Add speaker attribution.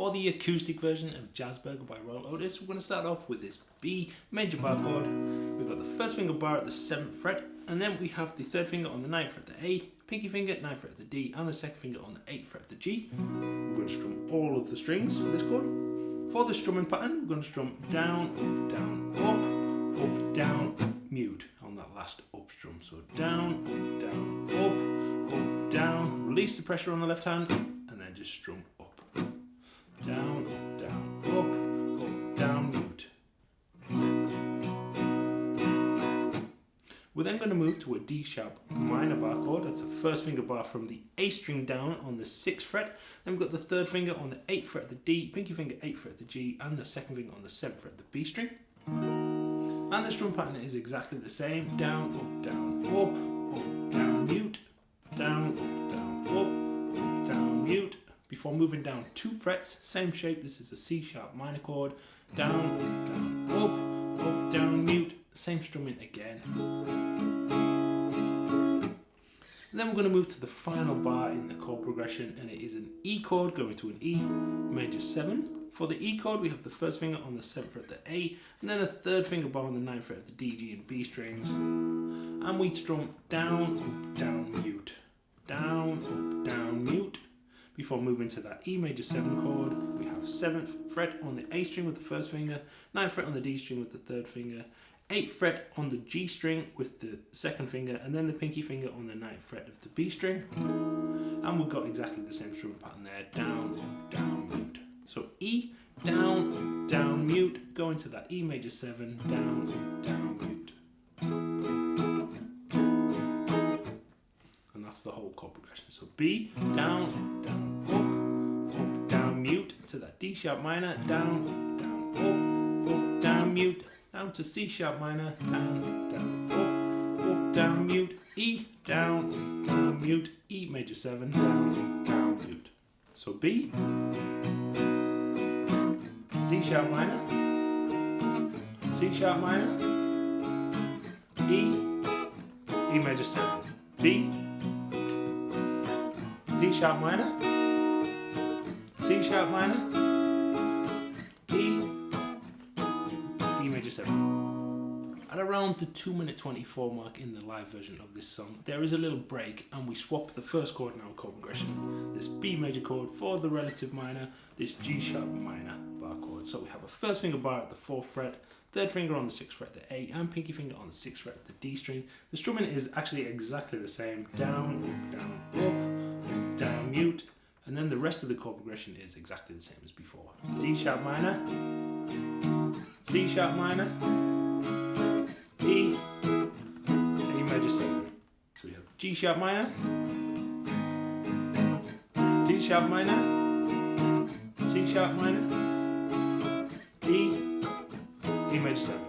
Speaker 1: For the acoustic version of Jazzburger by Royal Otis, we're going to start off with this B major bar chord. We've got the first finger bar at the 7th fret, and then we have the third finger on the 9th fret of the A, pinky finger 9th fret of the D, and the second finger on the 8th fret of the G. We're going to strum all of the strings for this chord. For the strumming pattern, we're going to strum down, up, down, mute on that last up strum. So down, up, down, release the pressure on the left hand, and then just strum up. Down, up, down, mute. We're then going to move to a D sharp minor bar chord. That's a first finger bar from the A string down on the 6th fret. Then we've got the third finger on the 8th fret of the D, pinky finger 8th fret of the G, and the second finger on the 7th fret of the B string. And the strum pattern is exactly the same. Down, up, down, mute. Down, up, down, mute. Before moving down 2 frets, same shape. This is a C sharp minor chord. Down, up, down, mute. Same strumming again. And then we're going to move to the final bar in the chord progression, and it is an E chord going to an E major 7. For the E chord, we have the first finger on the 7th fret of the A, and then a third finger bar on the 9th fret of the D, G, and B strings. And we strum down, up, down, mute. Down, up, down, mute. Before moving to that E major 7 chord, we have 7th fret on the A string with the first finger, 9th fret on the D string with the third finger, 8th fret on the G string with the second finger, and then the pinky finger on the 9th fret of the B string. And we've got exactly the same strumming pattern there, down, mute. So E, down, mute, go into that E major 7, down, mute. And that's the whole chord progression. So B, down, up, down, mute, to that D sharp minor, down, up, down, mute, down to C sharp minor, down, up, down, mute, E, down, mute, E major 7, down, mute. So B, D sharp minor, C sharp minor, E major 7, B, D sharp minor, C sharp minor, E major 7. At around the 2:24 mark in the live version of this song, there is a little break and we swap the first chord in our chord progression. This B major chord for the relative minor, this G sharp minor bar chord. So we have a first finger bar at the 4th fret, third finger on the 6th fret of the A, and pinky finger on the 6th fret of the D string. The strumming is actually exactly the same. Down, up, down, mute. And then the rest of the chord progression is exactly the same as before. D sharp minor, C sharp minor, E, A major 7. So we have G sharp minor, D sharp minor, C sharp minor, E major 7.